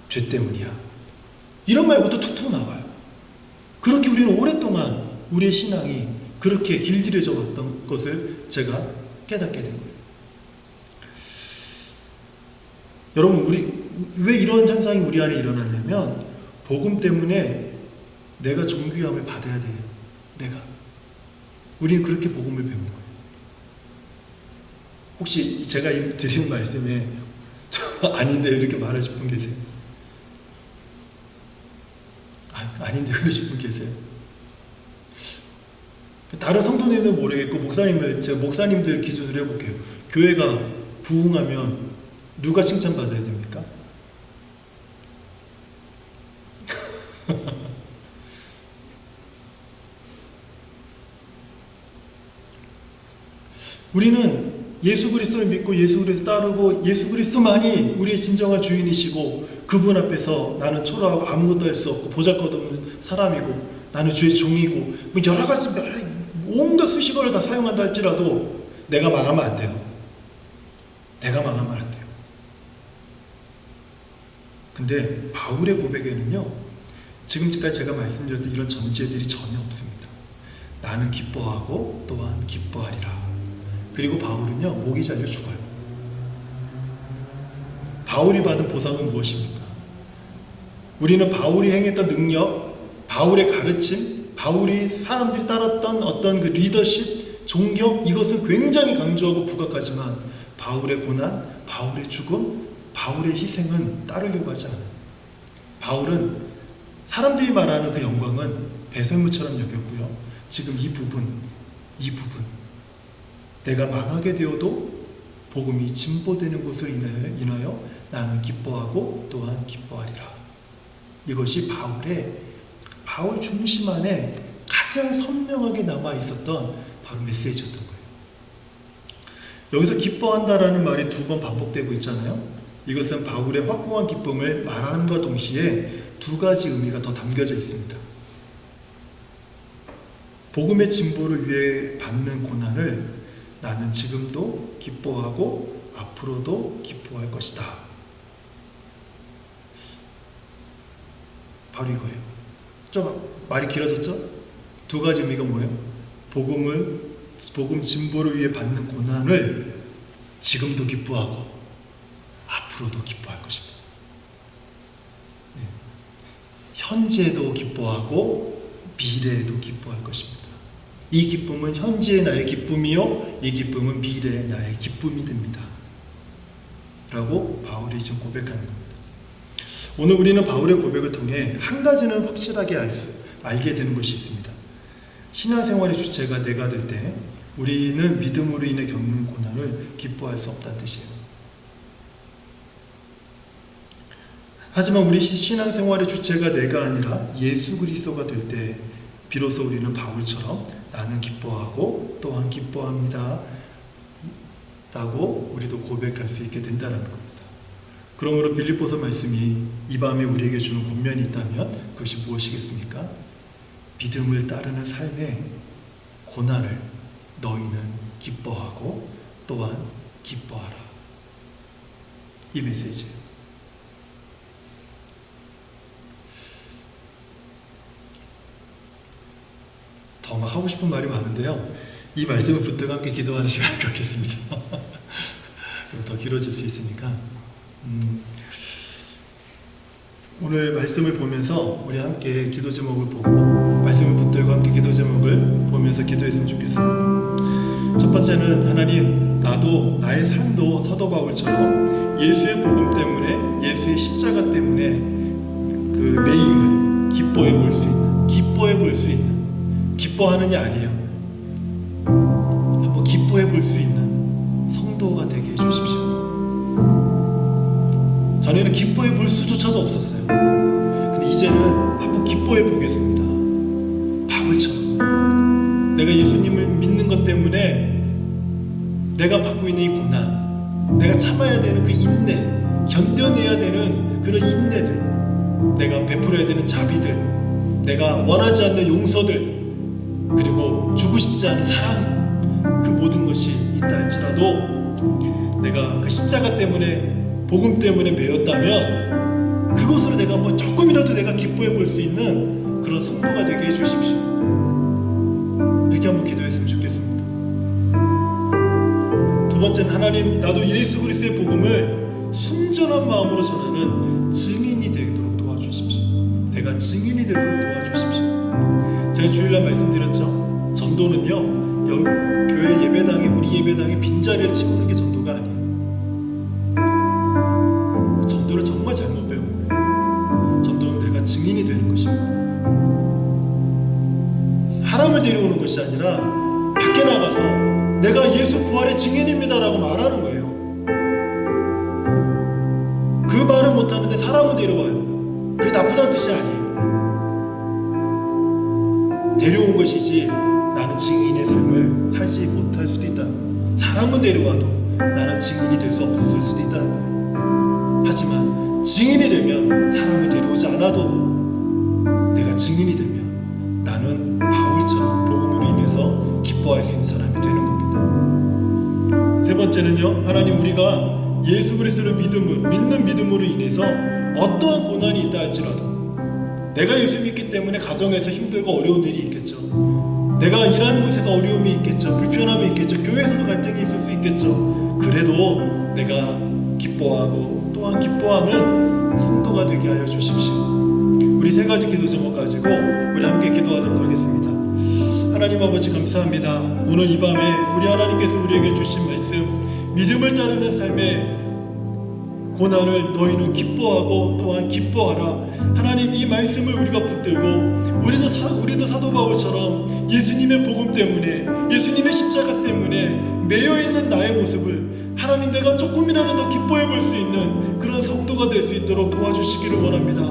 죄 때문이야. 이런 말부터 툭툭 나와요. 그렇게 우리는 오랫동안 우리의 신앙이 그렇게 길들여져 왔던 것을 제가 깨닫게 된 거예요. 여러분, 왜 이런 현상이 우리 안에 일어나냐면, 복음 때문에 내가 존귀함을 받아야 돼요. 우리는 그렇게 복음을 배운 거예요. 혹시 제가 드리는 말씀에 아닌데 이렇게 말하실 분 계세요? 아닌데 그러실 분 계세요? 다른 성도님들은 모르겠고 제가 목사님들 기준으로 해볼게요. 교회가 부흥하면 누가 칭찬받아야 됩니까? 우리는 예수 그리스도를 믿고 예수 그리스도 따르고 예수 그리스도만이 우리의 진정한 주인이시고 그분 앞에서 나는 초라하고 아무것도 할 수 없고 보잘것없는 사람이고 나는 주의 종이고 여러 가지 온갖 수식어를 다 사용한다 할지라도 내가 망하면 안 돼요. 내가 망하면 안 돼요. 근데 바울의 고백에는요, 지금까지 제가 말씀드렸던 이런 전제들이 전혀 없습니다. 나는 기뻐하고 또한 기뻐하리라. 그리고 바울은요, 목이 잘려 죽어요. 바울이 받은 보상은 무엇입니까? 우리는 바울이 행했던 능력, 바울의 가르침, 바울이 사람들이 따랐던 어떤 그 리더십, 존경, 이것은 굉장히 강조하고 부각하지만 바울의 고난, 바울의 죽음, 바울의 희생은 따르려고 하지 않아요. 바울은 사람들이 말하는 그 영광은 배설물처럼 여겼고요. 지금 이 부분 내가 망하게 되어도 복음이 진보되는 것을 인하여 나는 기뻐하고 또한 기뻐하리라. 이것이 바울 중심 안에 가장 선명하게 남아있었던 바로 메시지였던 거예요. 여기서 기뻐한다라는 말이 2번 반복되고 있잖아요. 이것은 바울의 확고한 기쁨을 말함과 동시에 2가지 의미가 더 담겨져 있습니다. 복음의 진보를 위해 받는 고난을 나는 지금도 기뻐하고 앞으로도 기뻐할 것이다. 바로 이거예요. 좀 말이 길어졌죠? 2가지 의미가 뭐예요? 복음 진보를 위해 받는 고난을 지금도 기뻐하고 앞으로도 기뻐할 것입니다. 현재도 기뻐하고 미래에도 기뻐할 것입니다. 이 기쁨은 현재의 나의 기쁨이요, 이 기쁨은 미래의 나의 기쁨이 됩니다. 라고 바울이 지금 고백하는 겁니다. 오늘 우리는 바울의 고백을 통해 한 가지는 확실하게 알게 되는 것이 있습니다. 신앙생활의 주체가 내가 될 때 우리는 믿음으로 인해 겪는 고난을 기뻐할 수 없다는 뜻이에요. 하지만 우리 신앙생활의 주체가 내가 아니라 예수 그리스도가 될 때 비로소 우리는 바울처럼 나는 기뻐하고 또한 기뻐합니다 라고 우리도 고백할 수 있게 된다는 겁니다. 그러므로 빌립보서 말씀이 이 밤에 우리에게 주는 권면이 있다면 그것이 무엇이겠습니까? 믿음을 따르는 삶의 고난을 너희는 기뻐하고 또한 기뻐하라. 이 메시지예요. 더 막 하고 싶은 말이 많은데요. 이 말씀을 붙들고 함께 기도하는 시간을 갖겠습니다. 그럼 더 길어질 수 있으니까 오늘 말씀을 보면서 우리 함께 기도 제목을 보고 말씀을 붙들고 함께 기도 제목을 보면서 기도했으면 좋겠어요. 첫 번째는 하나님, 나도 나의 삶도 사도 바울처럼 예수의 복음 때문에, 예수의 십자가 때문에 그 매임을 기뻐해 볼 수 있는 기뻐하느냐 아니에요. 한번 기뻐해 볼 수 있는 성도가 되게 해주십시오. 전에는 기뻐해 볼 수조차도 없었어요. 근데 이제는 한번 기뻐해 보겠습니다. 바울처럼 내가 예수님을 믿는 것 때문에 내가 받고 있는 이 고난, 내가 참아야 되는 그 인내, 견뎌내야 되는 그런 인내들, 내가 베풀어야 되는 자비들, 내가 원하지 않는 용서들, 그리고 주고 싶지 않은 사랑, 그 모든 것이 있다 할지라도 내가 그 십자가 때문에, 복음 때문에 매였다면 그것으로 내가 뭐 조금이라도 내가 기뻐해 볼 수 있는 그런 성도가 되게 해주십시오. 이렇게 한번 기도했으면 좋겠습니다. 두 번째는 하나님, 나도 예수 그리스도의 복음을 순전한 마음으로 전하는 증인이 되도록 도와주십시오. 내가 증인이 되도록 도와주십시오. 제가 주일날 말씀드렸죠. 전도는요, 교회 예배당에, 우리 예배당에 빈자리를 채우는 게 전도가 아니에요. 전도를 정말 잘못 배운 거예요. 전도는 내가 증인이 되는 것입니다. 사람을 데려오는 것이 아니라 밖에 나가서 내가 예수 부활의 증인입니다 라고 말하는 거예요. 그 말은 못하는데 사람을 데려와요. 그게 나쁘다는 뜻이 아니에요. 데려온 것이지 나는 증인의 삶을 살지 못할 수도 있다. 사람은 데려와도 나는 증인이 될 수 없을 수도 있다는 거예요. 하지만 증인이 되면 사람을 데려오지 않아도 내가 증인이 되면 나는 바울처럼 복음으로 인해서 기뻐할 수 있는 사람이 되는 겁니다. 세 번째는요, 하나님, 우리가 예수 그리스도를 믿는 믿음으로 인해서 어떠한 고난이 있다 할지라도, 내가 예수 믿기 때문에 가정에서 힘들고 어려운 일이 있겠죠. 내가 일하는 곳에서 어려움이 있겠죠. 불편함이 있겠죠. 교회에서도 갈등이 있을 수 있겠죠. 그래도 내가 기뻐하고 또한 기뻐하는 성도가 되게 하여 주십시오. 우리 세 가지 기도 제목 가지고 우리 함께 기도하도록 하겠습니다. 하나님 아버지, 감사합니다. 오늘 이 밤에 우리 하나님께서 우리에게 주신 말씀, 믿음을 따르는 삶의 고난을 너희는 기뻐하고 또한 기뻐하라. 하나님, 이 말씀을 우리가 붙들고 우리도 사도 바울처럼 예수님의 복음 때문에, 예수님의 십자가 때문에 매여있는 나의 모습을 하나님, 내가 조금이라도 더 기뻐해 볼 수 있는 그런 성도가 될 수 있도록 도와주시기를 원합니다.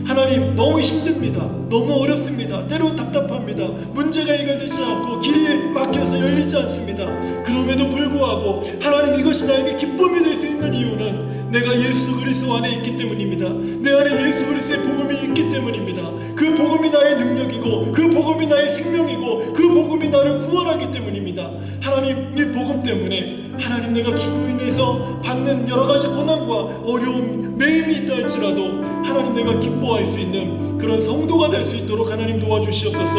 하나님, 너무 힘듭니다. 너무 어렵습니다. 때로는 답답합니다. 문제가 해결되지 않고 길이 막혀서 열리지 않습니다. 그럼에도 불구하고 하나님, 이것이 나에게 기쁨이 될 수 있는 이유는 내가 예수 그리스도 안에 있기 때문입니다. 내 안에 예수 그리스도의 복음이 있기 때문입니다. 그 복음이 나의 능력이고 그 복음이 나의 생명이고 그 복음이 나를 구원하기 때문입니다. 하나님, 이 복음 때문에 하나님, 내가 주로 인해서 받는 여러 가지 고난과 어려움, 매임이 있다 할지라도 하나님, 내가 기뻐할 수 있는 그런 성도가 될 수 있도록 하나님 도와주시옵소서.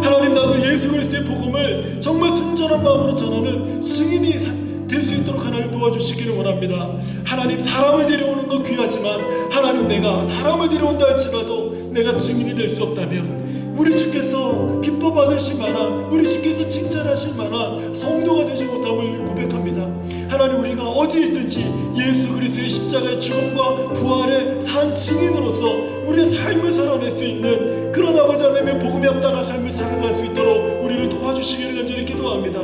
하나님, 나도 예수 그리스도의 복음을 정말 순전한 마음으로 전하는 증인이 될 수 있도록 하나님 도와주시기를 원합니다. 하나님, 사람을 데려오는 거 귀하지만 하나님, 내가 사람을 데려온다 할지라도 내가 증인이 될 수 없다면, 우리 주께서 기뻐 받으실 만한, 우리 주께서 칭찬하실 만한 성도가 되지 못함을 고백합니다. 하나님, 우리가 어디 있든지 예수 그리스도의 십자가의 죽음과 부활의 산 증인으로서 우리의 삶을 살아낼 수 있는 그런 아버지 하나님의 복음에 합당한 삶을 살아갈 수 있도록 우리를 도와주시기를 간절히 기도합니다.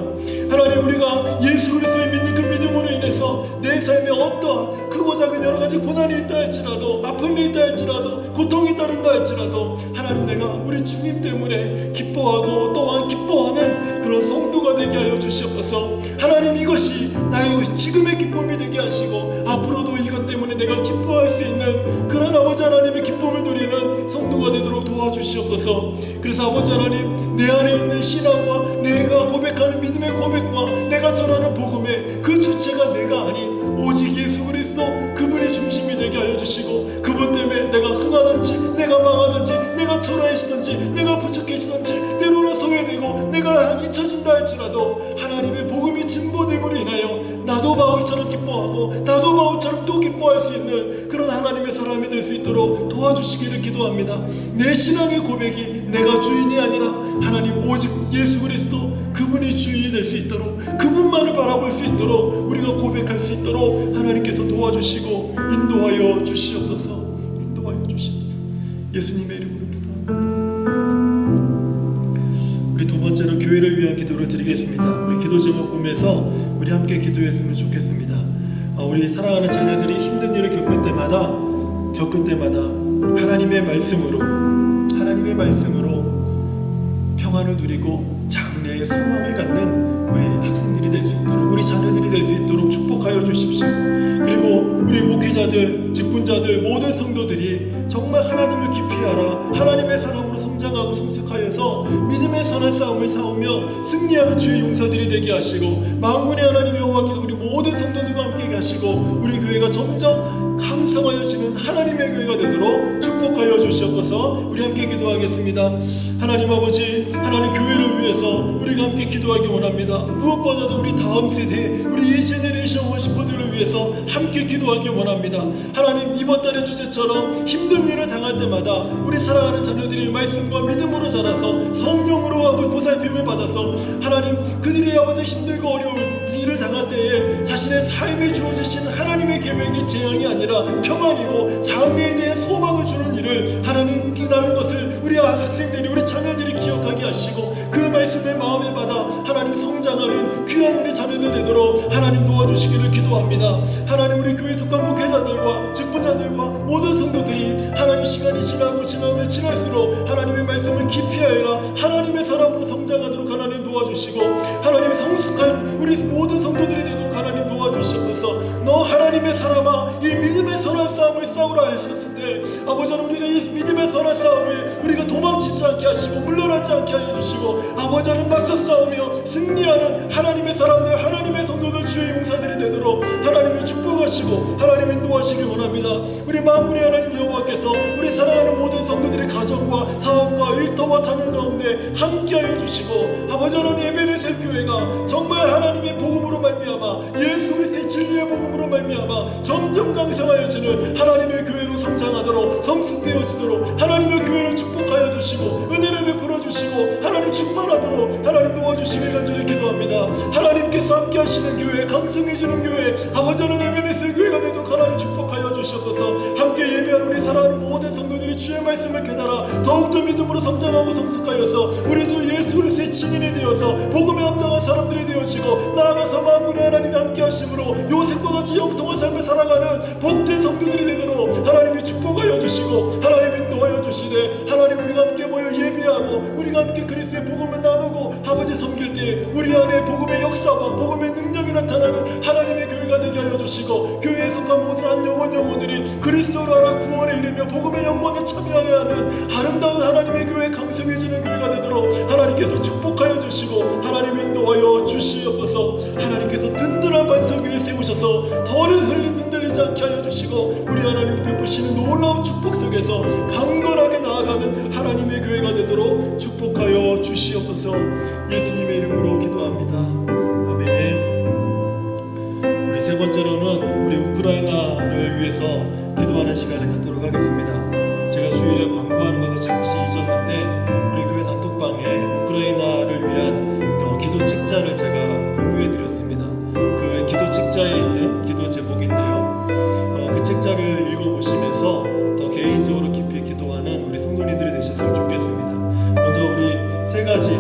하나님, 우리가 예수 그리스도를 믿는 그 믿음으로 인해서 내 삶에 어떠한 크고 작은 여러 가지 고난이 있다 할지라도, 아픔이 있다 할지라도, 고통이 따른다 할지라도, 하나님, 내가 우리 주님 때문에 기뻐하고 또한 기뻐하는 그런 성도가 되게 하여 주시옵소서. 하나님, 이것이 나의 지금의 기쁨이 되게 하시고 앞으로도 이것 때문에 내가 기뻐할 수 있는 그런 아버지 하나님의 기쁨을 누리는 성도가 되도록 도와주시옵소서. 그래서 아버지 하나님, 내 안에 있는 신앙과 내가 고백하는 믿음의 고백과 내가 전하는 복음의 그 주체가 내가 아닌 오직 예수 그리스도 그분이 중심이 되게 하여 주시고, 그분 때문에 내가 흥하든지 내가 망하든지 내가 초라해지든지 내가 부족해지든지 때로는 소외되고 내가 잊혀진다 할지라도 하나님의 복음이 진보됨으로 인하여 나도 바울처럼 기뻐하고 나도 바울처럼 또 기뻐할 수 있는 그런 하나님의 사람이 될 수 있도록 도와주시기를 기도합니다. 내 신앙의 고백이 내가 주인이 아니라 하나님 오직 예수 그리스도 그분이 주인이 될 수 있도록, 그분만을 바라볼 수 있도록 우리가 고백할 수 있도록 하나님께서 도와주시고 인도하여 주시옵소서. 인도하여 주시옵소서. 예수님의 이름으로 기도합니다. 우리 두 번째로 교회를 위한 기도를 드리겠습니다. 우리 기도 제목 보면서 우리 함께 기도했으면 좋겠습니다. 우리 사랑하는 자녀들이 힘든 일을 겪을 때마다 하나님의 말씀으로 평안을 누리고 장래의 소망을 갖는 우리 학생들이 될 수 있도록, 우리 자녀들이 될 수 있도록 축복하여 주십시오. 그리고 우리 목회자들, 직분자들, 모든 성도들이 정말 하나님을 깊이 알아 하나님의 사람으로 성장하고 성숙하여서 믿음의 선한 싸움을 싸우며 승리하는 주의 용사들이 되게 하시고, 만군의 하나님 여호와께서 우리 모든 성도들과 함께 하시고 우리 교회가 점점 강성하여지는 하나님의 교회가 되도록 축복하여 주시옵소서. 우리 함께 기도하겠습니다. 하나님 아버지, 하나님 교회를 위해서 우리가 함께 기도하기 원합니다. 무엇보다도 우리 다음 세대, 우리 이 제네레이션 워시퍼들을 위해서 함께 기도하기 원합니다. 하나님, 이번 달의 주제처럼 힘든 일을 당할 때마다 우리 사랑하는 자녀들이 말씀과 믿음으로 자라서 성령으로 아버지 보살핌을 받아서 하나님, 그들이 아버지 힘들고 어려운 일을 당할 때에 자신의 삶에 주어지신 하나님의 계획이 재앙이 아니라 평안이고 장래에 대해 소망을 주는 일을 하나님이라는 것을 우리 학생들이, 우리 자녀들이 기억하게 하시고 그 말씀의 마음에 받아 하나님 성장하는 귀한 우리 자녀들 되도록 하나님 도와주시기를 기도합니다. 하나님, 우리 교회 속한 목회자들과 직분자들과 모든 성도들이 하나님 시간이 지나면 지날수록 하나님의 말씀을 깊이 알라 하나님의 사람으로 성장하도록 하나님 도와주시고, 하나님 성숙한 우리 모든 성도들이 되도록 하나님 도와주시옵소서. 너 하나님의 사람아, 이 믿음의 선한 싸움을 싸우라 하셨을 때 아버지 하나님, 우리가 이 믿음의 선한 싸움에 우리가 도망치지 않게 하시고 물러나지 않게 하여 주시고, 아버지 하나님 맞서 싸우며 승리하는 하나님의 사람들, 하나님의 성도들, 주의 용사들이 되도록 하나님의 축복하시고 하나님 인도하시기 원합니다. 우리 만군의 하나님 여호와께서 우리 사랑하는 모든 성도들의 가정과 사업과 일터와 자녀 가운데 함께하여 주시고, 아버지 하나님 에베네셀 교회가 정말 하나님의 복음으로 말미암아 예수 그리스도의 진리의 복음으로 말미암아 점점 강성하여지는 하나님의 교회로 성장하도록 성숙되어지도록 하나님의 교회를 축복하여 주시고 은혜를 베풀어 주시고 하나님 충만하도록 하나님 도와주시길 간절히 기도합니다. 하나님께서 함께 하시는 교회, 강성해지는 교회, 아버지 하나님 에베네셀 교회가 되도록 하나님 축복하여 주시옵소서. 함께 예배한 우리 사랑하는 모든 성도들이 주의 말씀을 깨달아 더욱더 믿음으로 성장하고 성숙하여서 우리 주 예수 그리스도의 증인이 되어서 복음에 합당한 사람들이 되어지고, 나아가서 만군의 하나님이 함께 하심으로 요셉과 같이 영통한 삶을 살아가는 복된 성도들이 되도록 하나님이 축복하여 주시고 하나님 인도하여 주시되, 하나님 우리가 함께 모여 예배하고 우리가 함께 그리스도의 복음을 나누고 아버지 섬길 때 우리 안에 복음의 역사와 복음의 능력이 나타나는 하나님의 교회가 되게 하여 주시고, 교회에 속한 모든 한 영혼들이 그리스도로 알아 구원에 이르며 복음의 영광에 참여하게 하는 아름다운 하나님의 교회, 강성해지는 교회가 되도록 하나님께서 축복하여 주시고 하나님 인도하여 주시옵소서. 하나님께서 든든한 반석 위에 세우셔서 더는 흔들리지 않게 하여 주시고 우리 하나님 베푸시는 놀라운 축복 속에서 강건하게 나아가는 하나님의 교회가 되도록 축복하여 주시옵소서. 예수님의 이름으로 기도합니다. 아멘. 우리 세 번째로는 우리 우크라이나를 위해서 기도하는 시간을 갖도록 하겠습니다. 제가 주일에 광고하는 책자를 읽어보시면서 더 개인적으로 깊이 기도하는 우리 성도님들이 되셨으면 좋겠습니다. 먼저 우리 세 가지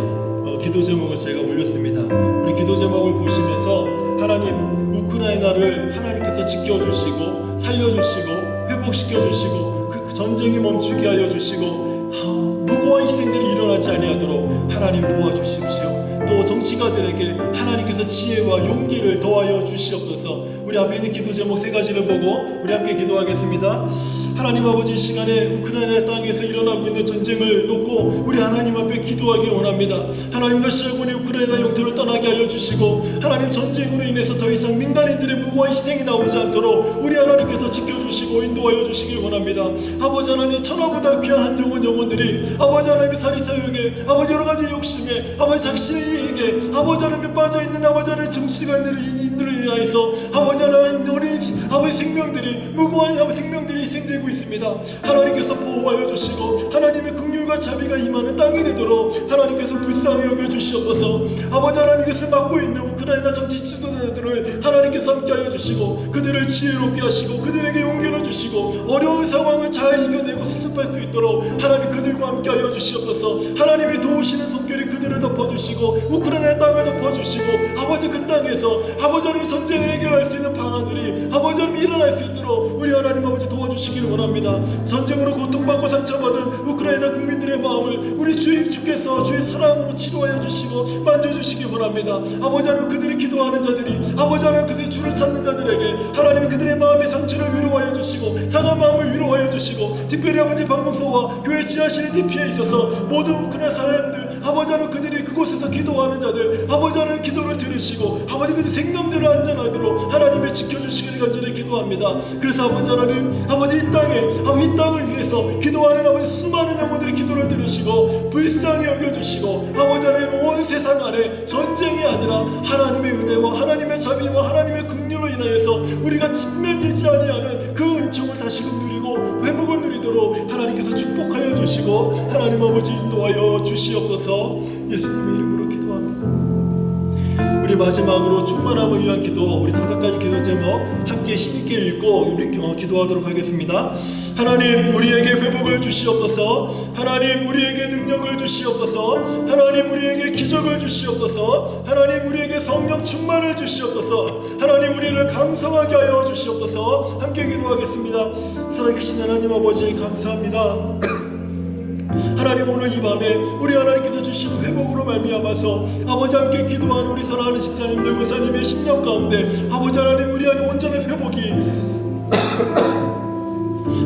기도 제목을 제가 올렸습니다. 우리 기도 제목을 보시면서 하나님, 우크라이나를 하나님께서 지켜주시고 살려주시고 회복시켜주시고 그 전쟁이 멈추게 하여 주시고 무고한 희생들이 일어나지 아니하도록 하나님 도와주십시오. 또 정치가들에게 하나님께서 지혜와 용기를 더하여 주시옵소서. 우리 앞에 있는 기도 제목 세 가지를 보고 우리 함께 기도하겠습니다. 하나님 아버지, 이 시간에 우크라이나 땅에서 일어나고 있는 전쟁을 놓고 우리 하나님 앞에 기도하기를 원합니다. 하나님, 러시아군이 우크라이나 영토를 떠나게 하여 주시고 하나님, 전쟁으로 인해서 더 이상 민간인들의 무고한 희생이 나오지 않도록 우리 하나님께서 지켜주시고 인도하여 주시길 원합니다. 아버지 하나님, 천하보다 귀한 한 영혼들이 아버지 하나님의 사리사욕에 아버지 여러가지 욕심에 아버지 자신의 이익에 아버지 하나님에 빠져있는 아버지 하나님의 정치관들을 인하여서 아버지 하나님 어린 아버지 생명들이 무고한 생명들이 희생되고 있습니다. 하나님께서 보호하여 주시고 하나님의 긍휼과 자비가 임하는 땅이 되도록 하나님께서 불쌍히 여겨 주시옵소서. 아버지 하나님, 이것을 맡고 있는 우크라이나 정치 지도자들을 하나님께서 함께하여 주시고 그들을 지혜롭게 하시고 그들에게 용기를 주시고 어려운 상황을 잘 이겨내고 수습할 수 있도록 하나님 그들과 함께하여 주시옵소서. 하나님이 도우시는 손길이 그들을 덮어주시고 우크라이나 땅을 덮어주시고 아버지, 그 땅에서 아버지 하나님 전쟁을 해결할 수 있는 방안들이 아버지 하나님 일어날 수 있도록 우리 하나님 아버지 도와주시기를 원합니다. 전쟁으로 고통받고 상처받은 우크라이나 국민들의 마음을 우리 주께서 주의 사랑으로 치료하여 주시고 만져주시기 원합니다. 아버지 하나님, 그들이 기도하는 자들이 아버지 하나님 그들의 주를 찾는 자들에게 하나님이 그들의 마음의 상처를 위로하여 주시고 상한 마음을 위로하여 주시고 특별히 아버지 방목소와 교회 지하실의 DP에 있어서 모든 우크라이나 사람들 아버지 하나님, 그들이 그곳에서 기도하는 자들 아버지 하나님 기도를 들으시고 아버지 그들 생명들을 안전하도록 하나님이 지켜주시기를 간절히 기도합니다. 그래서 아버지 하나님, 아버지 이 땅을 위해서 기도하는 아버지 수많은 영혼들의 기도를 들으시고 불쌍히 여겨주시고 아버지 하나님, 온 세상 안에 전쟁이 아니라 하나님의 은혜와 하나님의 자비와 하나님의 긍휼로 인하여서 우리가 침멸되지 아니하는 그 은총을 다시금 누리고 회복을 누리도록 하나님께서 축복하여 주시고 하나님 아버지 인도하여 주시옵소서. 예수님의 이름으로 기도합니다. 우리 마지막으로 충만함을 위한 기도, 우리 5가지 기도 제목 함께 힘있게 읽고 우리 기도하도록 하겠습니다. 하나님, 우리에게 회복을 주시옵소서. 하나님, 우리에게 능력을 주시옵소서. 하나님, 우리에게 기적을 주시옵소서. 하나님, 우리에게 성령 충만을 주시옵소서. 하나님, 우리를 강성하게 하여 주시옵소서. 함께 기도하겠습니다. 살아계신 하나님 아버지, 감사합니다. 하나님, 오늘 이 밤에 우리 하나님께서 주시는 회복으로 말미암아서 아버지 함께 기도하는 우리 사랑하는 집사님들 권사님의 심령 가운데 아버지 하나님, 우리 안에 온전한 회복이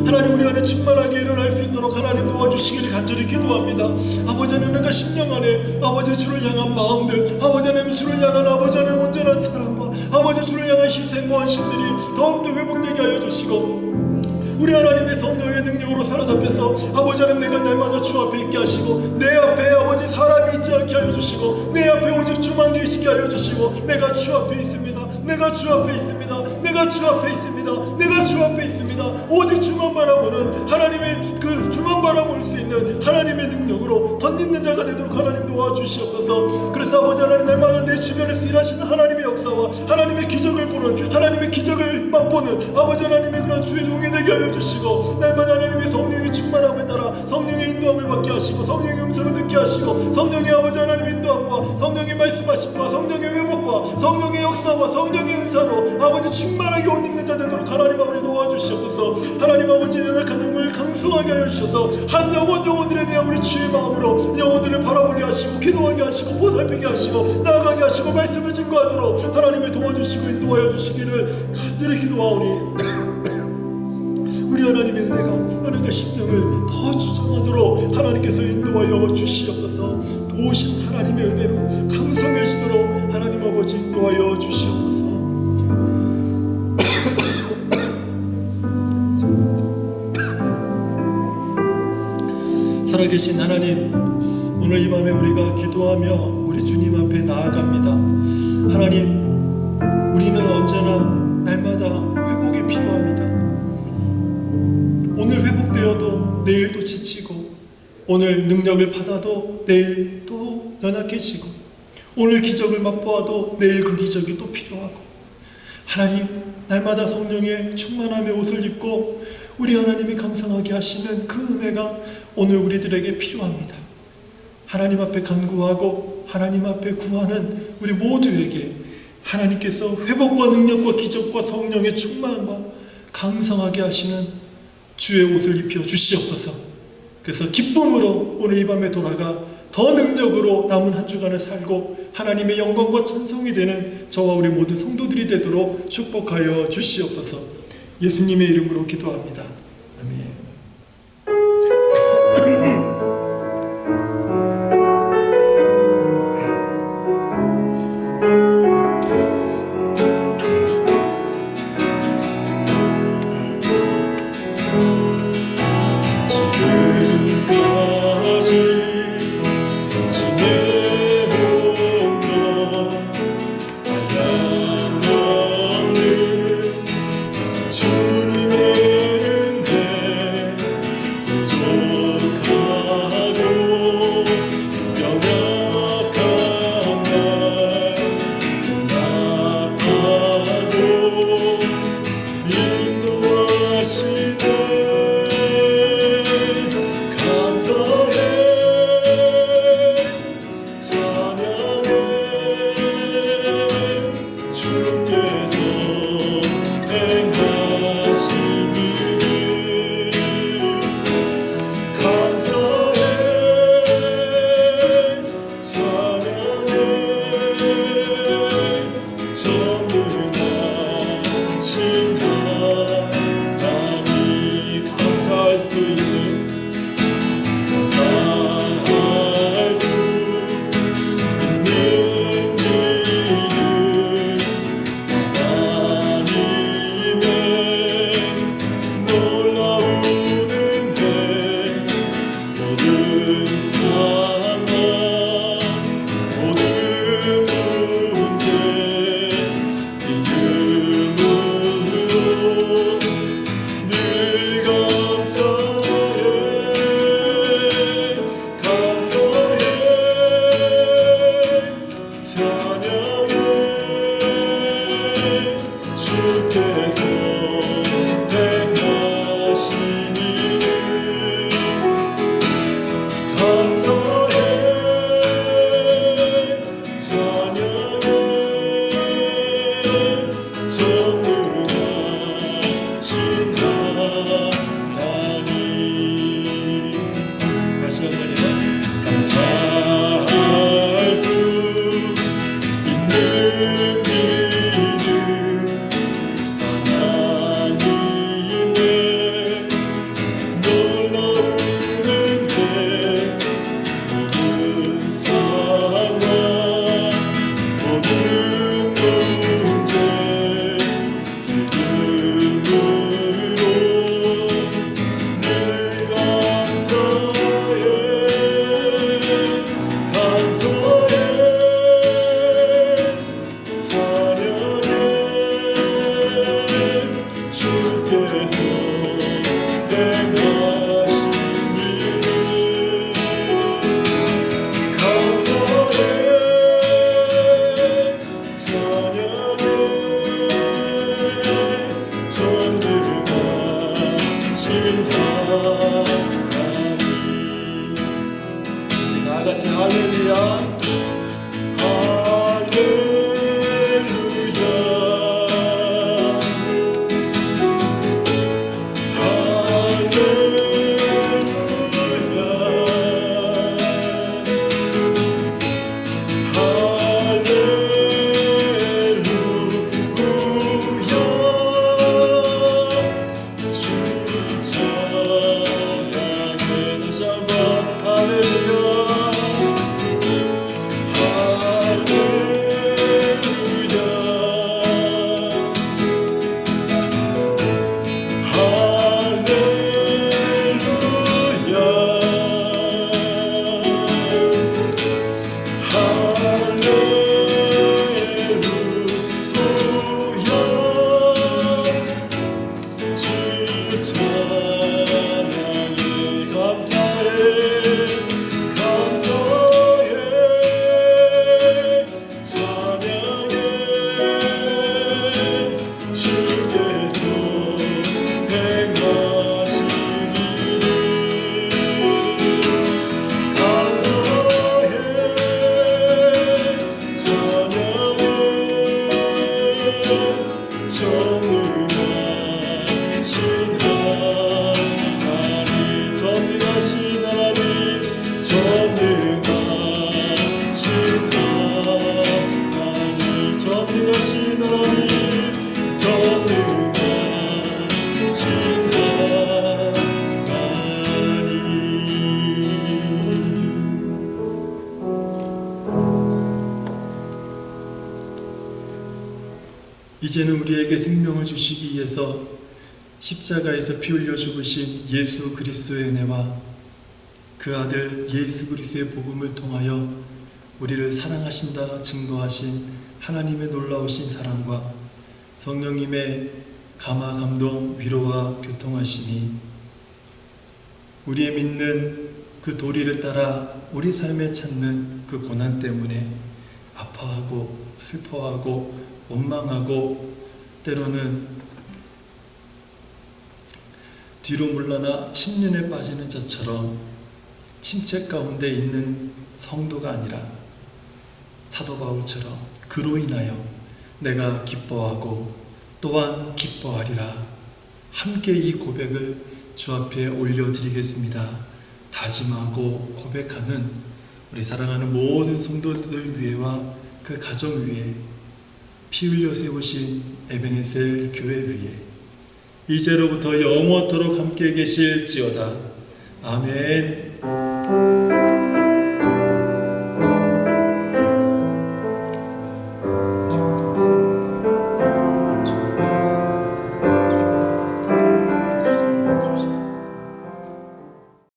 하나님 우리 안에 충만하게 일어날 수 있도록 하나님 도와주시기를 간절히 기도합니다. 아버지 하나님, 내가 심령 안에 아버지 주를 향한 마음들 아버지 하나님, 주를 향한 아버지 하나님 온전한 사랑과 아버지 주를 향한 희생과 헌신들이 더욱더 회복되게 하여 주시고 우리 하나님의 성령의 능력으로 사로잡혀서 아버지 하나님, 내가 날마다 주 앞에 있게 하시고 내 앞에 아버지 사람이 있지 않게 하여 주시고 내 앞에 오직 주만 계시게 하여 주시고 내가 주 앞에 있습니다. 내가 주 앞에 있습니다. 내가 주 앞에 있습니다. 내가 주 앞에 있습니다. 오직 주만 바라보는 하나님의 그 주만 바라볼 수 있는 하나님의 능력으로 덧입는 자가 되도록 하나님 도와주시옵소서. 그래서 아버지 하나님, 날마다 내 주변에서 일하시는 하나님의 역사와 하나님의 기적을 보는 하나님의 기적을 맛보는 아버지 하나님의 그런 주의 종이 되게 하여 주시고 날마다 하나님의 성령의 충만함에 따라 성령의 인도함을 받게 하시고 성령의 음성을 듣게 하시고 성령의 아버지 하나님의 인도함과 성령의 말씀하심과 성령의 회복과 성령의 역사와 성령의 은사로 아버지 충만하게 옷 입는 자 되도록 하나님 아버지 도와주시옵소서. 하나님 아버지, 연약한 영을 강성하게 하여 주셔서 한 영혼들에 대한 우리 주의 마음으로 영혼들을 바라보게 하시고 기도하게 하시고 보살피게 하시고 나아가게 하시고 말씀을 증거하도록 하나님을 도와주시고 인도하여 주시기를 간절히 기도하오니 우리 하나님의 은혜가 하나님의 심령을 더 주장하도록 하나님께서 인도하여 주시옵소서. 도우신 하나님의 은혜로 강성해지도록 하나님 아버지 인도하여 주시옵소서. 살아계신 하나님, 오늘 이 밤에 우리가 기도하며 우리 주님 앞에 나아갑니다. 하나님, 우리는 언제나 날마다 회복이 필요합니다. 오늘 회복되어도 내일 또 지치고, 오늘 능력을 받아도 내일 또 연약해지고, 오늘 기적을 맛보아도 내일 그 기적이 또 필요하고, 하나님, 날마다 성령의 충만함의 옷을 입고 우리 하나님이 강성하게 하시는 그 은혜가 오늘 우리들에게 필요합니다. 하나님 앞에 간구하고 하나님 앞에 구하는 우리 모두에게 하나님께서 회복과 능력과 기적과 성령의 충만과 강성하게 하시는 주의 옷을 입혀 주시옵소서. 그래서 기쁨으로 오늘 이 밤에 돌아가 더 능력으로 남은 한 주간을 살고 하나님의 영광과 찬송이 되는 저와 우리 모든 성도들이 되도록 축복하여 주시옵소서. 예수님의 이름으로 기도합니다. 아멘. 주님의 은혜 이제는 우리에게 생명을 주시기 위해서 십자가에서 피 흘려 죽으신 예수 그리스도의 은혜와 그 아들 예수 그리스도의 복음을 통하여 우리를 사랑하신다 증거하신 하나님의 놀라우신 사랑과 성령님의 감화 감동 위로와 교통하심이 우리의 믿는 그 도리를 따라 우리 삶에 찾는 그 고난 때문에 아파하고 슬퍼하고 원망하고 때로는 뒤로 물러나 침륜에 빠지는 자처럼 침체 가운데 있는 성도가 아니라 사도 바울처럼 그로 인하여 내가 기뻐하고 또한 기뻐하리라 함께 이 고백을 주 앞에 올려드리겠습니다. 다짐하고 고백하는 우리 사랑하는 모든 성도들 위에와 그 가정 위에 피 흘려 세우신 에베네셀 교회 위에 이제로부터 영원토록 함께 계실지어다. 아멘.